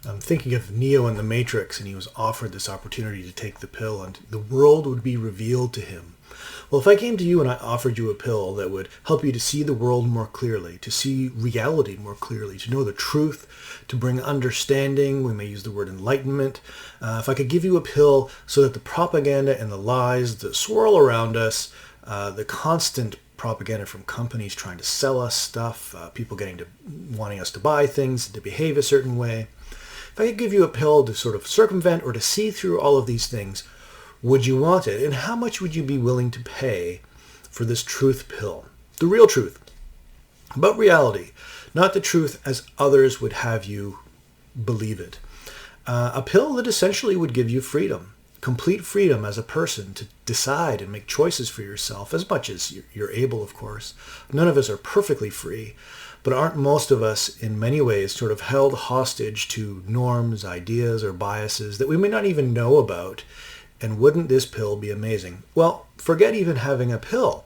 I'm thinking of Neo in the Matrix, and he was offered this opportunity to take the pill, and the world would be revealed to him. Well, if I came to you and I offered you a pill that would help you to see the world more clearly, to see reality more clearly, to know the truth, to bring understanding, we may use the word enlightenment. If I could give you a pill so that the propaganda and the lies that swirl around us, the constant propaganda from companies trying to sell us stuff, people wanting us to buy things, to behave a certain way. If I could give you a pill to sort of circumvent or to see through all of these things, would you want it? And how much would you be willing to pay for this truth pill? The real truth about reality, not the truth as others would have you believe it. A pill that essentially would give you freedom, complete freedom as a person to decide and make choices for yourself, as much as you're able, of course. None of us are perfectly free, but aren't most of us in many ways sort of held hostage to norms, ideas, or biases that we may not even know about? And wouldn't this pill be amazing? Well, forget even having a pill.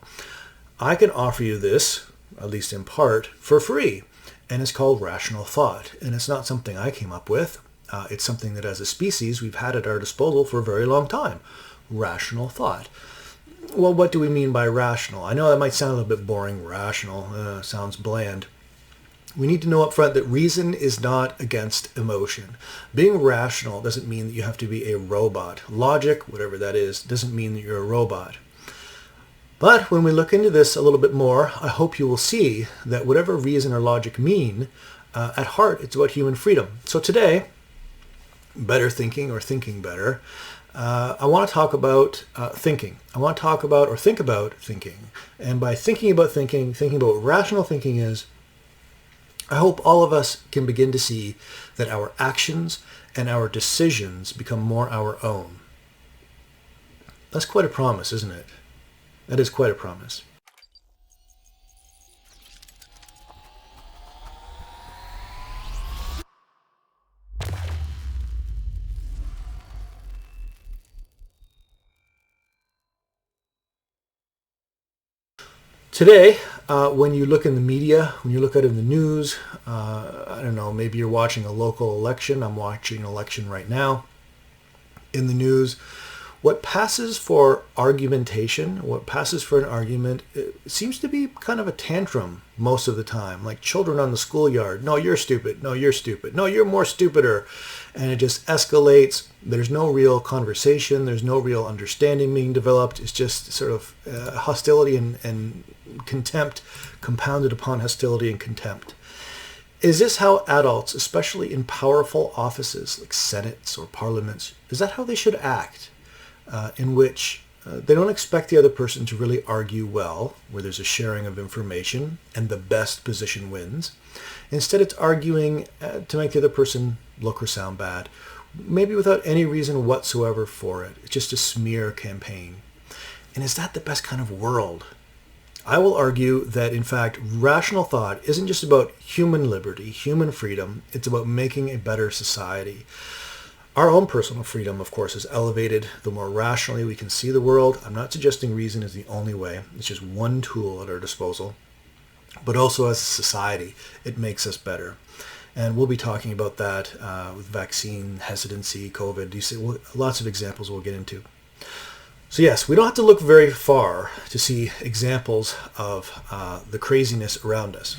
I can offer you this, at least in part, for free. And it's called rational thought. And it's not something I came up with. It's something that as a species we've had at our disposal for a very long time. Rational thought. Well, what do we mean by rational? I know that might sound a little bit boring. Rational sounds bland. We need to know up front that reason is not against emotion. Being rational doesn't mean that you have to be a robot. Logic, whatever that is, doesn't mean that you're a robot. But when we look into this a little bit more, I hope you will see that whatever reason or logic mean, at heart, it's about human freedom. So today, better thinking or thinking better, I want to talk about thinking. I want to talk about or think about thinking. And by thinking about what rational thinking is, I hope all of us can begin to see that our actions and our decisions become more our own. That's quite a promise, isn't it? That is quite a promise. Today, when you look in the media, when you look out in the news, I don't know, maybe you're watching a local election. I'm watching an election right now in the news. What passes for argumentation, what passes for an argument, it seems to be kind of a tantrum most of the time, like children on the schoolyard. No, you're stupid. No, you're stupid. No, you're more stupider. And it just escalates. There's no real conversation. There's no real understanding being developed. It's just sort of hostility and contempt compounded upon hostility and contempt. Is this how adults, especially in powerful offices like senates or parliaments, is that how they should act? In which they don't expect the other person to really argue well, where there's a sharing of information and the best position wins. Instead, it's arguing to make the other person look or sound bad, maybe without any reason whatsoever for it. It's just a smear campaign. And is that the best kind of world? I will argue that, in fact, rational thought isn't just about human liberty, human freedom. It's about making a better society. Our own personal freedom, of course, is elevated the more rationally we can see the world. I'm not suggesting reason is the only way. It's just one tool at our disposal. But also as a society, it makes us better. And we'll be talking about that with vaccine hesitancy, COVID, lots of examples we'll get into. So yes, we don't have to look very far to see examples of the craziness around us.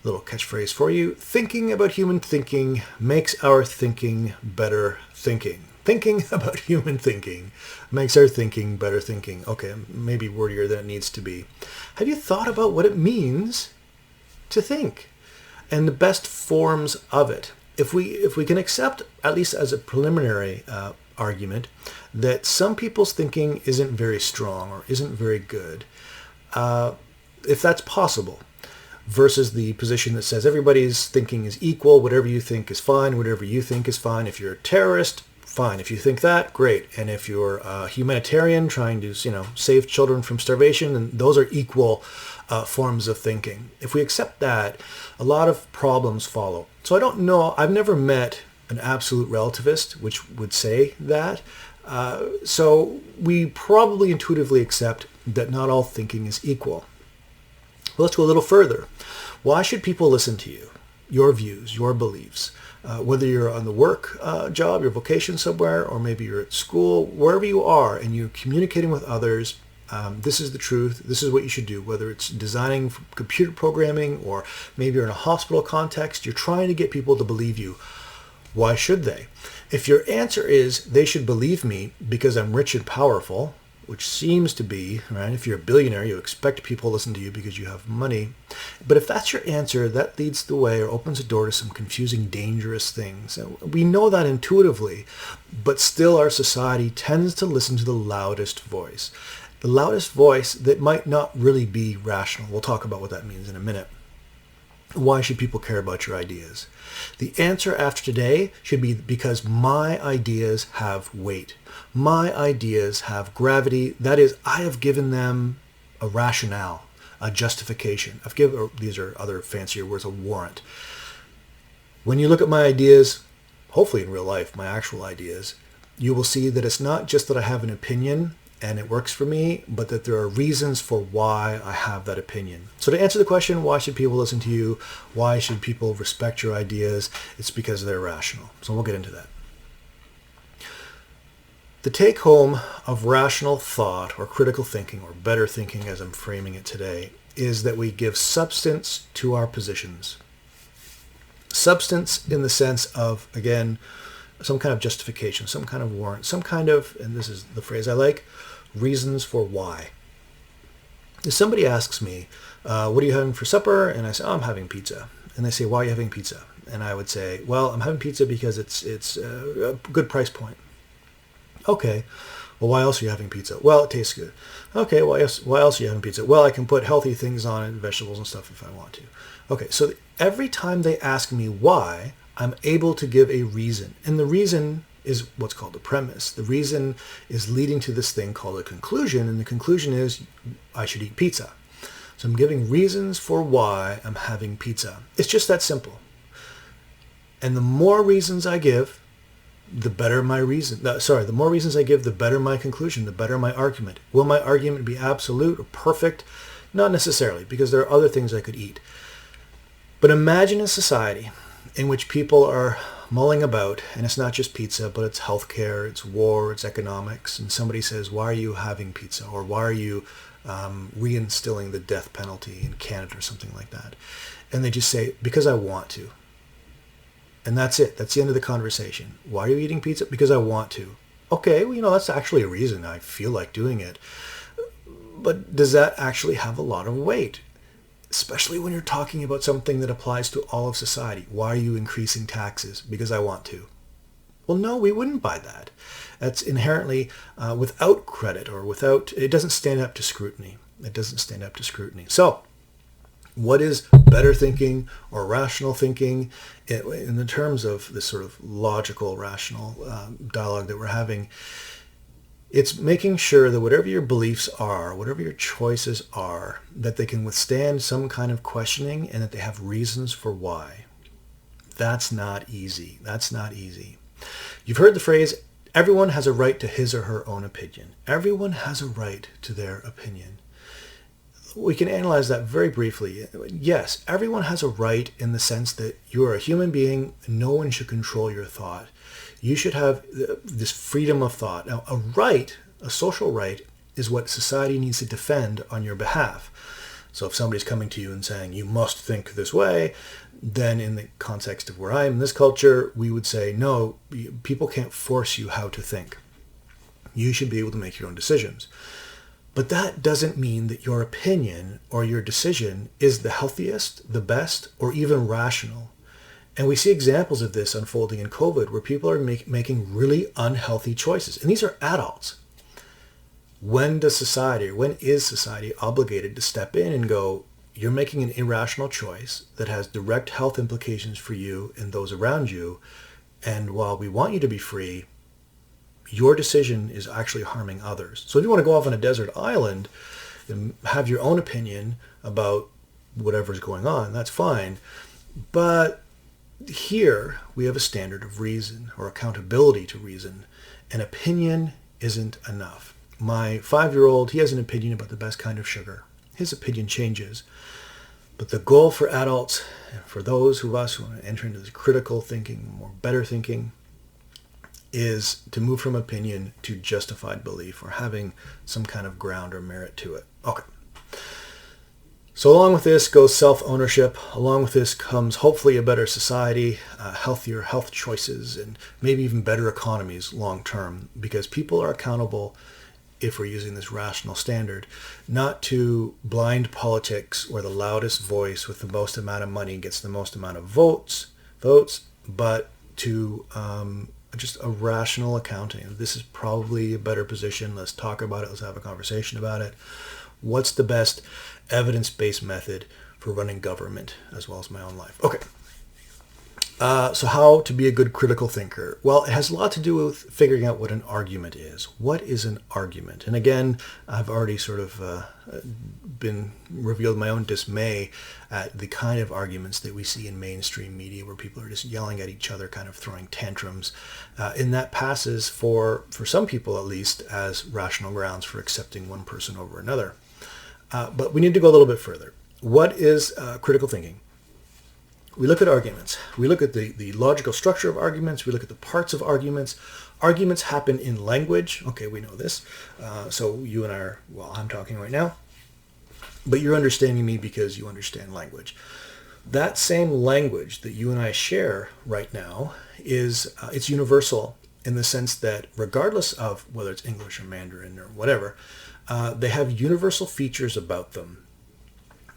Little catchphrase for you. Thinking about human thinking makes our thinking better thinking. Thinking about human thinking makes our thinking better thinking. Okay, maybe wordier than it needs to be. Have you thought about what it means to think and the best forms of it? If we can accept, at least as a preliminary argument, that some people's thinking isn't very strong or isn't very good, if that's possible, versus the position that says everybody's thinking is equal, whatever you think is fine, whatever you think is fine. If you're a terrorist, fine. If you think that, great. And if you're a humanitarian trying to, save children from starvation, then those are equal forms of thinking. If we accept that, a lot of problems follow. So I don't know, I've never met an absolute relativist which would say that. So we probably intuitively accept that not all thinking is equal. Well, let's go a little further. Why should people listen to you? your views, your beliefs. Whether you're on the work job, your vocation somewhere, or maybe you're at school, wherever you are and you're communicating with others, this is the truth. This is what you should do. Whether it's designing computer programming or maybe you're in a hospital context, you're trying to get people to believe you. Why should they? If your answer is they should believe me because I'm rich and powerful, which seems to be, right? If you're a billionaire, you expect people to listen to you because you have money. But if that's your answer, that leads the way or opens the door to some confusing, dangerous things. And we know that intuitively, but still our society tends to listen to the loudest voice. The loudest voice that might not really be rational. We'll talk about what that means in a minute. Why should people care about your ideas? The answer after today should be because my ideas have weight. My ideas have gravity. That is, I have given them a rationale, a justification. These are other fancier words, a warrant. When you look at my ideas, hopefully in real life, my actual ideas, you will see that it's not just that I have an opinion and it works for me, but that there are reasons for why I have that opinion. So to answer the question, why should people listen to you? Why should people respect your ideas? It's because they're rational. So we'll get into that. The take home of rational thought or critical thinking or better thinking as I'm framing it today is that we give substance to our positions. Substance in the sense of, again, some kind of justification, some kind of warrant, some kind of, and this is the phrase I like, reasons for why. If somebody asks me, what are you having for supper? And I say, I'm having pizza. And they say, why are you having pizza? And I would say, well, I'm having pizza because it's a good price point. Okay. Well, why else are you having pizza? Well, it tastes good. Okay. Why else are you having pizza? Well, I can put healthy things on it, vegetables and stuff if I want to. Okay. So every time they ask me why, I'm able to give a reason. And the reason is what's called a premise. The reason is leading to this thing called a conclusion. And the conclusion is I should eat pizza. So I'm giving reasons for why I'm having pizza. It's just that simple. And the more reasons I give, the better my reason. The more reasons I give, the better my conclusion, the better my argument. Will my argument be absolute or perfect? Not necessarily, because there are other things I could eat. But imagine a society in which people are mulling about, and it's not just pizza, but it's healthcare, it's war, it's economics, and somebody says, why are you having pizza? Or why are you reinstilling the death penalty in Canada or something like that? And they just say, because I want to. And that's it. That's the end of the conversation. Why are you eating pizza? Because I want to. Okay, well, that's actually a reason. I feel like doing it. But does that actually have a lot of weight? Especially when you're talking about something that applies to all of society. Why are you increasing taxes? Because I want to. Well, no, we wouldn't buy that. That's inherently without credit or it doesn't stand up to scrutiny. It doesn't stand up to scrutiny. So, what is better thinking or rational thinking in the terms of this sort of logical, rational dialogue that we're having? It's making sure that whatever your beliefs are, whatever your choices are, that they can withstand some kind of questioning and that they have reasons for why. That's not easy. That's not easy. You've heard the phrase, everyone has a right to his or her own opinion. Everyone has a right to their opinion. We can analyze that very briefly. Yes, everyone has a right in the sense that you're a human being. No one should control your thought. You should have this freedom of thought. Now, a social right, is what society needs to defend on your behalf. So if somebody's coming to you and saying, you must think this way, then in the context of where I am in this culture, we would say, no, people can't force you how to think. You should be able to make your own decisions. But that doesn't mean that your opinion or your decision is the healthiest, the best, or even rational. And we see examples of this unfolding in COVID where people are making really unhealthy choices. And these are adults. When is society obligated to step in and go, you're making an irrational choice that has direct health implications for you and those around you. And while we want you to be free, your decision is actually harming others. So if you want to go off on a desert island and have your own opinion about whatever's going on, that's fine. But here we have a standard of reason or accountability to reason. An opinion isn't enough. My 5-year-old, he has an opinion about the best kind of sugar. His opinion changes. But the goal for adults, and for those of us who want to enter into this critical thinking, more better thinking, is to move from opinion to justified belief, or having some kind of ground or merit to it. Okay. So along with this goes self-ownership. Along with this comes hopefully a better society, healthier health choices, and maybe even better economies long term, because people are accountable, if we're using this rational standard, not to blind politics where the loudest voice with the most amount of money gets the most amount of votes, but to just a rational accounting. This is probably a better position. Let's talk about it. Let's have a conversation about it. What's the best evidence-based method for running government as well as my own life? Okay. So how to be a good critical thinker? Well, it has a lot to do with figuring out what an argument is. What is an argument? And again, I've already sort of been revealed my own dismay at the kind of arguments that we see in mainstream media, where people are just yelling at each other, kind of throwing tantrums. And that passes for some people at least, as rational grounds for accepting one person over another. But we need to go a little bit further. What is critical thinking? We look at arguments. We look at the logical structure of arguments. We look at the parts of arguments. Arguments happen in language. Okay, we know this. So you and I are, well, I'm talking right now, but you're understanding me because you understand language. That same language that you and I share right now is, it's universal in the sense that regardless of whether it's English or Mandarin or whatever, they have universal features about them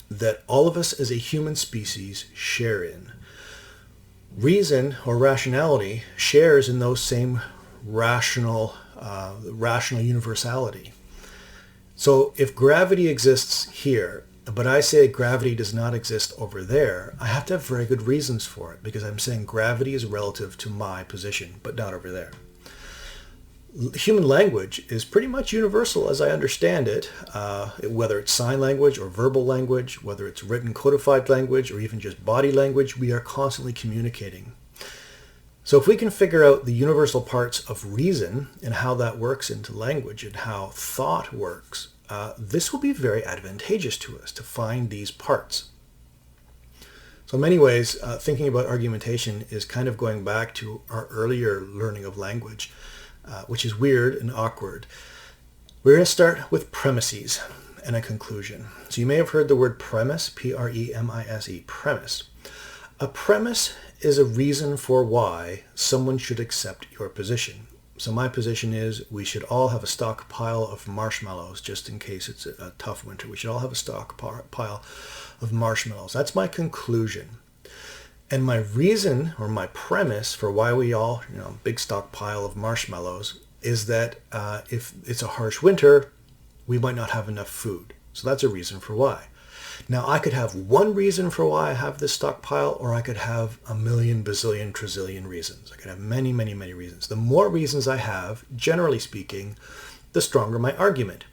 that all of us as a human species share in. Reason or rationality shares in those same rational universality. So if gravity exists here, but I say gravity does not exist over there, I have to have very good reasons for it, because I'm saying gravity is relative to my position, but not over there. Human language is pretty much universal as I understand it, whether it's sign language or verbal language, whether it's written codified language or even just body language, we are constantly communicating. So if we can figure out the universal parts of reason and how that works into language and how thought works, this will be very advantageous to us to find these parts. So in many ways, thinking about argumentation is kind of going back to our earlier learning of language, which is weird and awkward. We're going to start with premises and a conclusion. So you may have heard the word premise, P-R-E-M-I-S-E, premise. A premise is a reason for why someone should accept your position. So my position is we should all have a stockpile of marshmallows just in case it's a tough winter. We should all have a stockpile of marshmallows. That's my conclusion. And my reason or my premise for why we all, big stockpile of marshmallows, is that if it's a harsh winter, we might not have enough food. So that's a reason for why. Now, I could have one reason for why I have this stockpile, or I could have a million, bazillion, trillion reasons. I could have many, many, many reasons. The more reasons I have, generally speaking, the stronger my argument.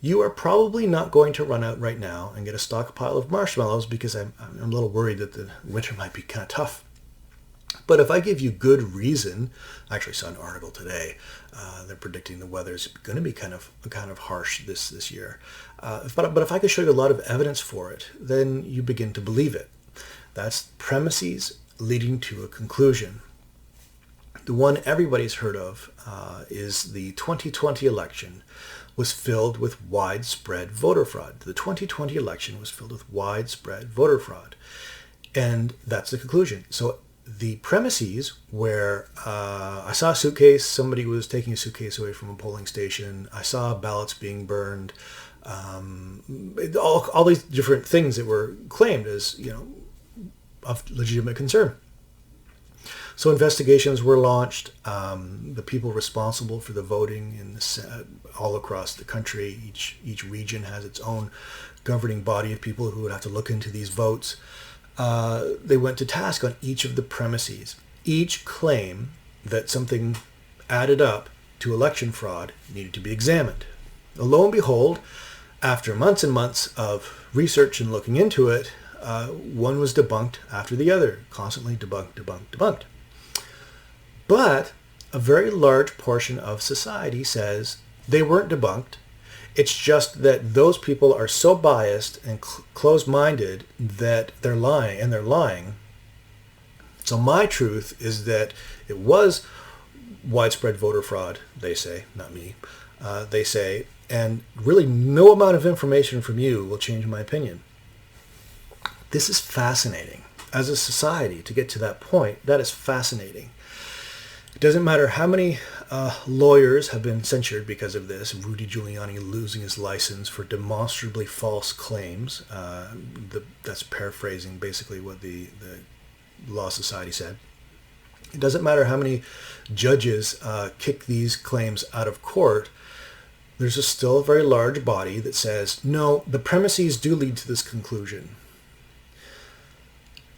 You are probably not going to run out right now and get a stockpile of marshmallows, because I'm a little worried that the winter might be kind of tough. But if I give you good reason, I actually saw an article today. They're predicting the weather's going to be kind of harsh this year. But if I could show you a lot of evidence for it, then you begin to believe it. That's premises leading to a conclusion. The one everybody's heard of is the 2020 election was filled with widespread voter fraud. The 2020 election was filled with widespread voter fraud. And that's the conclusion. So the premises where I saw a suitcase, somebody was taking a suitcase away from a polling station, I saw ballots being burned, all these different things that were claimed as, of legitimate concern. So investigations were launched. The people responsible for the voting in all across the country, each region has its own governing body of people who would have to look into these votes. They went to task on each of the premises. Each claim that something added up to election fraud needed to be examined. Lo and behold, after months and months of research and looking into it, one was debunked after the other, constantly debunked. But a very large portion of society says they weren't debunked. It's just that those people are so biased and closed-minded that they're lying, and they're lying. So my truth is that it was widespread voter fraud, they say, not me. They say, and really no amount of information from you will change my opinion. This is fascinating. As a society, to get to that point, that is fascinating. It doesn't matter how many lawyers have been censured because of this. Rudy Giuliani losing his license for demonstrably false claims. That's paraphrasing basically what the Law Society said. It doesn't matter how many judges kick these claims out of court. There's still a very large body that says, no, the premises do lead to this conclusion.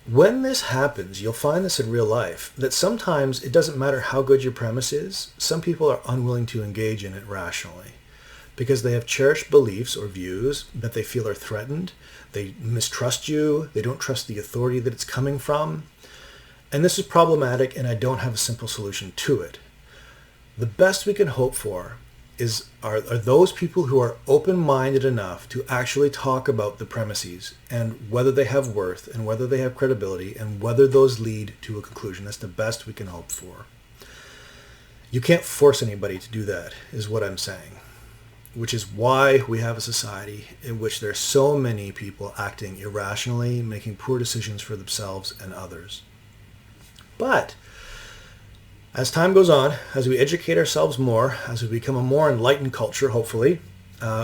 When this happens, you'll find this in real life, that sometimes it doesn't matter how good your premise is. Some people are unwilling to engage in it rationally because they have cherished beliefs or views that they feel are threatened. They mistrust you. They don't trust the authority that it's coming from. And this is problematic, and I don't have a simple solution to it. The best we can hope for are those people who are open-minded enough to actually talk about the premises and whether they have worth and whether they have credibility and whether those lead to a conclusion. That's the best we can hope for. You can't force anybody to do that, is what I'm saying, which is why we have a society in which there's so many people acting irrationally, making poor decisions for themselves and others. But as time goes on, as we educate ourselves more, as we become a more enlightened culture, hopefully,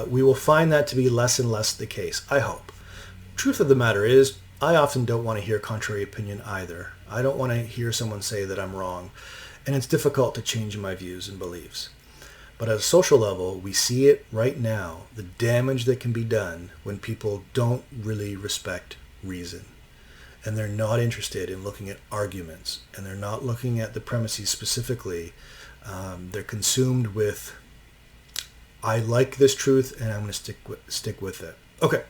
we will find that to be less and less the case, I hope. Truth of the matter is, I often don't want to hear contrary opinion either. I don't want to hear someone say that I'm wrong, and it's difficult to change my views and beliefs. But at a social level, we see it right now, the damage that can be done when people don't really respect reason. And they're not interested in looking at arguments, and they're not looking at the premises specifically. They're consumed with, I like this truth, and I'm going to stick with it. Okay.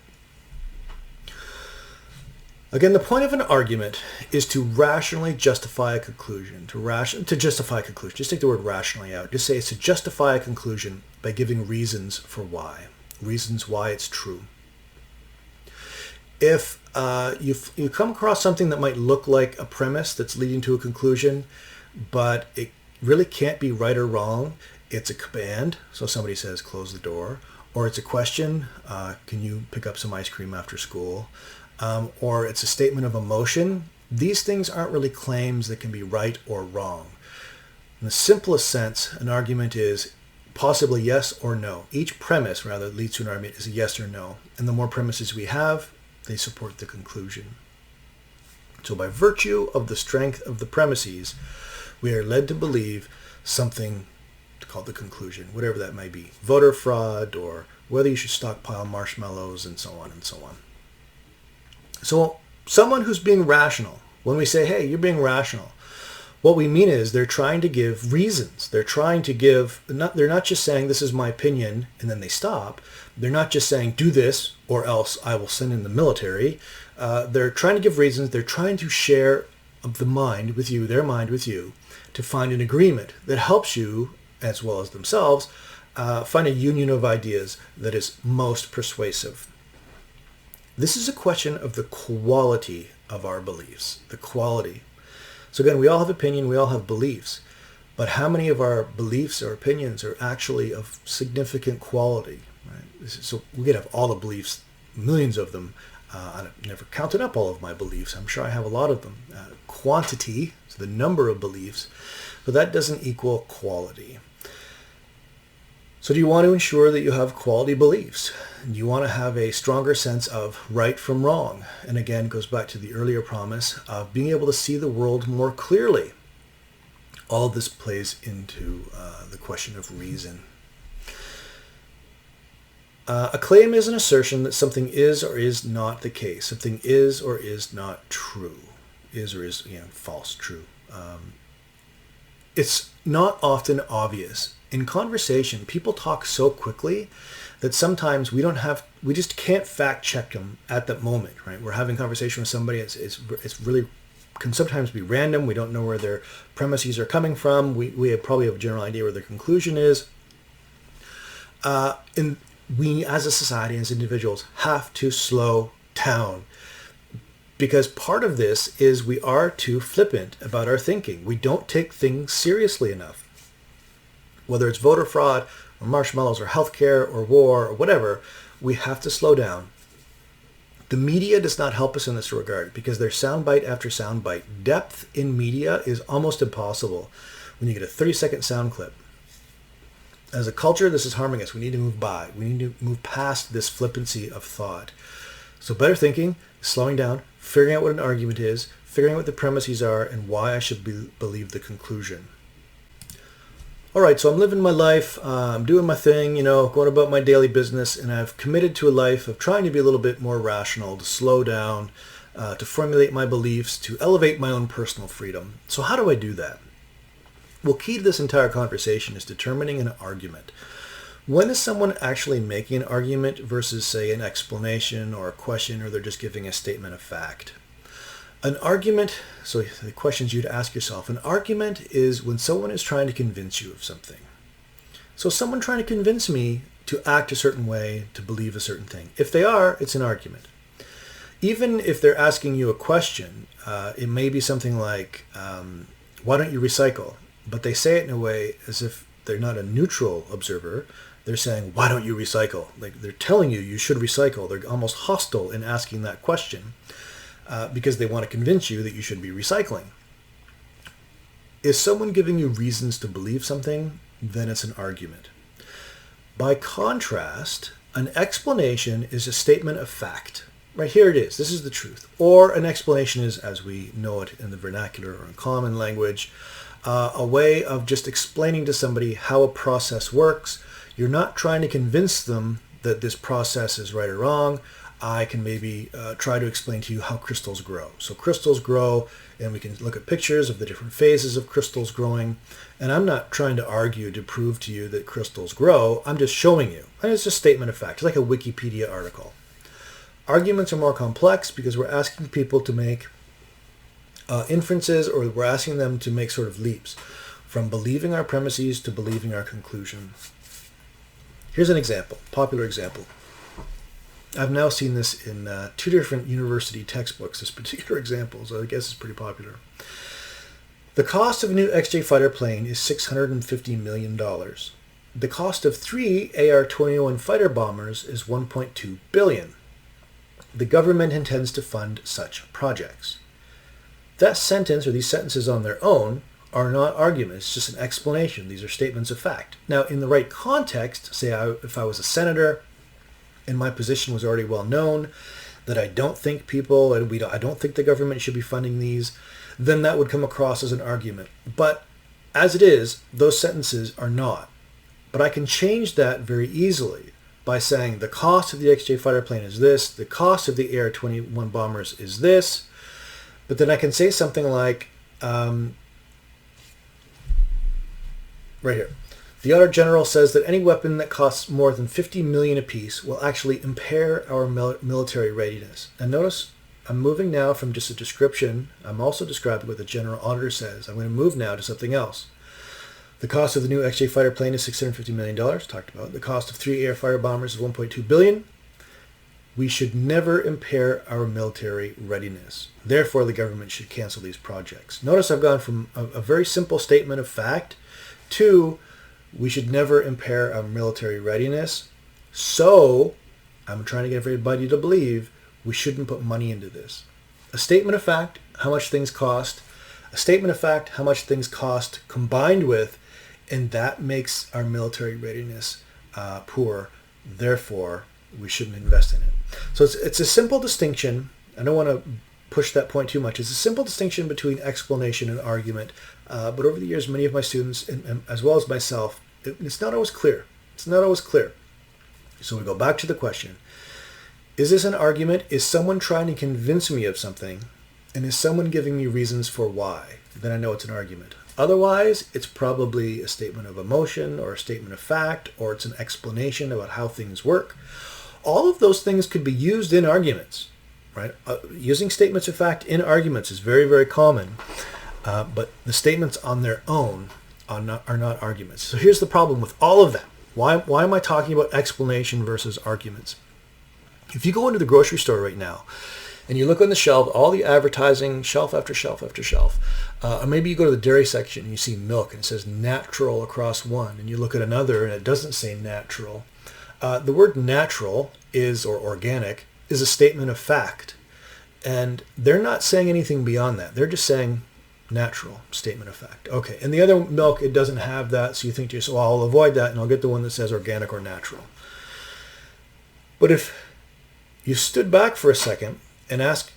Again, the point of an argument is to rationally justify a conclusion. To justify a conclusion. Just take the word rationally out. Just say it's to justify a conclusion by giving reasons for why. Reasons why it's true. If you come across something that might look like a premise that's leading to a conclusion, but it really can't be right or wrong, it's a command. So somebody says, close the door. Or it's a question, can you pick up some ice cream after school? Or it's a statement of emotion. These things aren't really claims that can be right or wrong. In the simplest sense, an argument is possibly yes or no. Each premise, rather, that leads to an argument is a yes or no. And the more premises we have, they support the conclusion. So by virtue of the strength of the premises, we are led to believe something called the conclusion, whatever that may be. Voter fraud, or whether you should stockpile marshmallows, and so on and so on. So someone who's being rational, when we say, hey, you're being rational, what we mean is they're trying to give reasons. They're trying to give, they're not just saying this is my opinion and then they stop. They're not just saying do this or else I will send in the military. They're trying to give reasons. They're trying to share the mind with you, their mind with you, to find an agreement that helps you, as well as themselves, find a union of ideas that is most persuasive. This is a question of the quality of our beliefs, the quality. So again, we all have opinion, we all have beliefs, but how many of our beliefs or opinions are actually of significant quality? Right? So we could have all the beliefs, millions of them. I've never counted up all of my beliefs. I'm sure I have a lot of them. Quantity, so the number of beliefs, but that doesn't equal quality. So do you want to ensure that you have quality beliefs? Do you want to have a stronger sense of right from wrong? And again, it goes back to the earlier promise of being able to see the world more clearly. All of this plays into the question of reason. A claim is an assertion that something is or is not the case. Something is or is not true. Is or is false, true. It's not often obvious. In conversation, people talk so quickly that sometimes we just can't fact check them at that moment, right? We're having a conversation with somebody, it's really, can sometimes be random. We don't know where their premises are coming from. We probably have a general idea where their conclusion is. we as a society, as individuals, have to slow down. Because part of this is we are too flippant about our thinking. We don't take things seriously enough. Whether it's voter fraud or marshmallows or healthcare or war or whatever, we have to slow down. The media does not help us in this regard because there's soundbite after soundbite. Depth in media is almost impossible when you get a 30-second sound clip. As a culture, this is harming us. We need to move by. We need to move past this flippancy of thought. So better thinking, slowing down, figuring out what an argument is, figuring out what the premises are, and why I should believe the conclusion. All right, so I'm living my life, I'm doing my thing, going about my daily business, and I've committed to a life of trying to be a little bit more rational, to slow down, to formulate my beliefs, to elevate my own personal freedom. So how do I do that? Well, key to this entire conversation is determining an argument. When is someone actually making an argument versus, say, an explanation or a question, or they're just giving a statement of fact? An argument, so the questions you'd ask yourself, an argument is when someone is trying to convince you of something. So someone trying to convince me to act a certain way, to believe a certain thing. If they are, it's an argument. Even if they're asking you a question, it may be something like, why don't you recycle? But they say it in a way as if they're not a neutral observer. They're saying, why don't you recycle? Like they're telling you should recycle. They're almost hostile in asking that question because they want to convince you that you should be recycling. Is someone giving you reasons to believe something? Then it's an argument. By contrast, an explanation is a statement of fact. Right, here it is. This is the truth. Or an explanation is, as we know it in the vernacular or in common language, a way of just explaining to somebody how a process works. You're not trying to convince them that this process is right or wrong. I can maybe try to explain to you how crystals grow. So crystals grow, and we can look at pictures of the different phases of crystals growing. And I'm not trying to argue to prove to you that crystals grow. I'm just showing you. And it's a statement of fact. It's like a Wikipedia article. Arguments are more complex because we're asking people to make inferences, or we're asking them to make sort of leaps from believing our premises to believing our conclusion. Here's an example, popular example. I've now seen this in 2 different university textbooks, this particular example, so I guess it's pretty popular. The cost of a new XJ fighter plane is $650 million. The cost of 3 AR-21 fighter bombers is $1.2 billion. The government intends to fund such projects. That sentence, or these sentences on their own, are not arguments, it's just an explanation. These are statements of fact. Now, in the right context, say if I was a senator and my position was already well known, that I don't think I don't think the government should be funding these, then that would come across as an argument. But as it is, those sentences are not. But I can change that very easily by saying the cost of the XJ fighter plane is this, the cost of the AR-21 bombers is this, but then I can say something like, right here. The Auditor General says that any weapon that costs more than $50 million apiece will actually impair our military readiness. And notice, I'm moving now from just a description. I'm also describing what the General Auditor says. I'm going to move now to something else. The cost of the new XJ fighter plane is $650 million, talked about. The cost of 3 air fighter bombers is $1.2 billion. We should never impair our military readiness. Therefore, the government should cancel these projects. Notice I've gone from a very simple statement of fact to we should never impair our military readiness. So, I'm trying to get everybody to believe we shouldn't put money into this. A statement of fact, how much things cost. A statement of fact, how much things cost combined with, and that makes our military readiness poor. Therefore, we shouldn't invest in it. So it's a simple distinction. I don't want to push that point too much. It's a simple distinction between explanation and argument. But over the years, many of my students, and as well as myself, it's not always clear. It's not always clear. So we go back to the question. Is this an argument? Is someone trying to convince me of something? And is someone giving me reasons for why? Then I know it's an argument. Otherwise, it's probably a statement of emotion or a statement of fact, or it's an explanation about how things work. All of those things could be used in arguments, right? Using statements of fact in arguments is very, very common. But the statements on their own are not arguments. So here's the problem with all of that. Why am I talking about explanation versus arguments? If you go into the grocery store right now and you look on the shelf, all the advertising, shelf after shelf after shelf, or maybe you go to the dairy section and you see milk and it says natural across one, and you look at another and it doesn't say natural. The word natural or organic, is a statement of fact. And they're not saying anything beyond that. They're just saying natural, statement of fact. Okay, and the other milk, it doesn't have that, so you think to yourself, well, I'll avoid that and I'll get the one that says organic or natural. But if you stood back for a second and asked,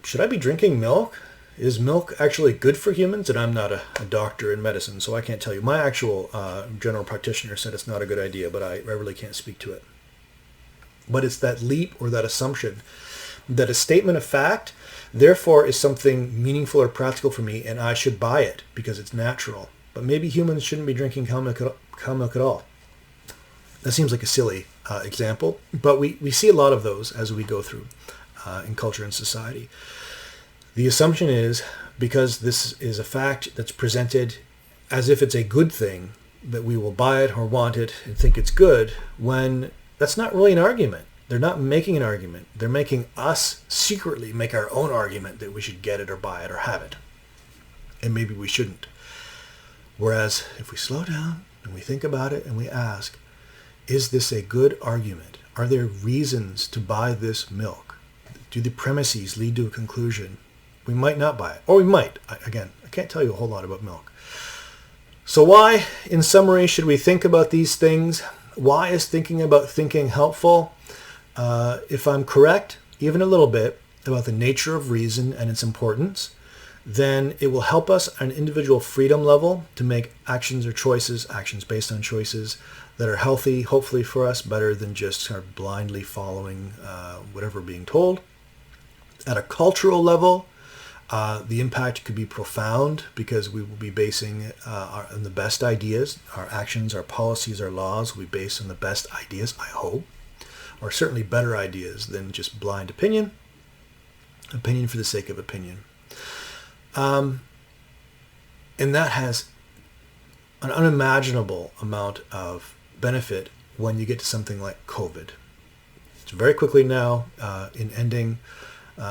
should I be drinking milk? Is milk actually good for humans? And I'm not a doctor in medicine, so I can't tell you. My actual general practitioner said it's not a good idea, but I really can't speak to it. But it's that leap or that assumption that a statement of fact, therefore, is something meaningful or practical for me, and I should buy it because it's natural. But maybe humans shouldn't be drinking cow milk at all. That seems like a silly example, but we see a lot of those as we go through in culture and society. The assumption is, because this is a fact that's presented as if it's a good thing, that we will buy it or want it and think it's good, when that's not really an argument. They're not making an argument. They're making us secretly make our own argument that we should get it or buy it or have it. And maybe we shouldn't. Whereas if we slow down and we think about it and we ask, is this a good argument? Are there reasons to buy this milk? Do the premises lead to a conclusion? We might not buy it. Or we might. Again, I can't tell you a whole lot about milk. So why, in summary, should we think about these things? Why is thinking about thinking helpful? If I'm correct, even a little bit, about the nature of reason and its importance, then it will help us at an individual freedom level to make actions based on choices that are healthy, hopefully for us, better than just sort of blindly following whatever we're being told. At a cultural level, the impact could be profound because we will be basing on the best ideas. Our actions, our policies, our laws will be based on the best ideas, I hope, or certainly better ideas than just blind opinion for the sake of opinion. And that has an unimaginable amount of benefit when you get to something like COVID. It's very quickly now in ending.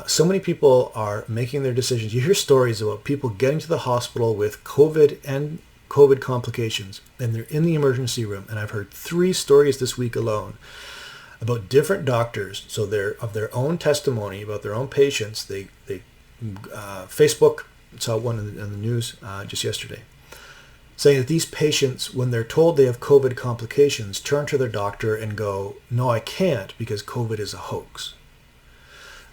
So many people are making their decisions. You hear stories about people getting to the hospital with COVID and COVID complications, and they're in the emergency room. And I've heard 3 stories this week alone about different doctors. So they're of their own testimony about their own patients. They Facebook, saw one in the news just yesterday, saying that these patients, when they're told they have COVID complications, turn to their doctor and go, no, I can't because COVID is a hoax.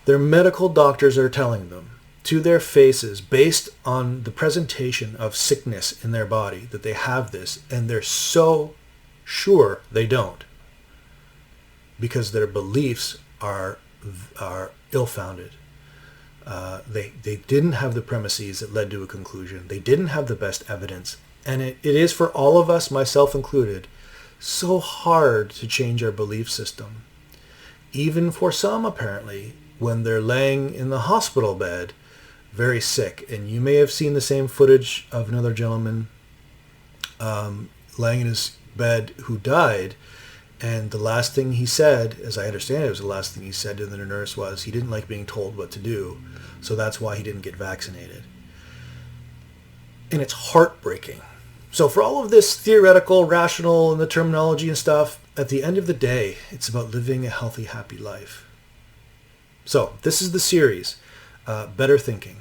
Their medical doctors are telling them to their faces, based on the presentation of sickness in their body, that they have this, and they're so sure they don't because their beliefs are ill-founded. They didn't have the premises that led to a conclusion. They didn't have the best evidence. And it is for all of us, myself included, so hard to change our belief system. Even for some, apparently, when they're laying in the hospital bed, very sick. And you may have seen the same footage of another gentleman laying in his bed who died. And the last thing he said, as I understand it, was the last thing he said to the nurse was he didn't like being told what to do. So that's why he didn't get vaccinated. And it's heartbreaking. So for all of this theoretical, rational, and the terminology and stuff, at the end of the day, it's about living a healthy, happy life. So this is the series, Better Thinking.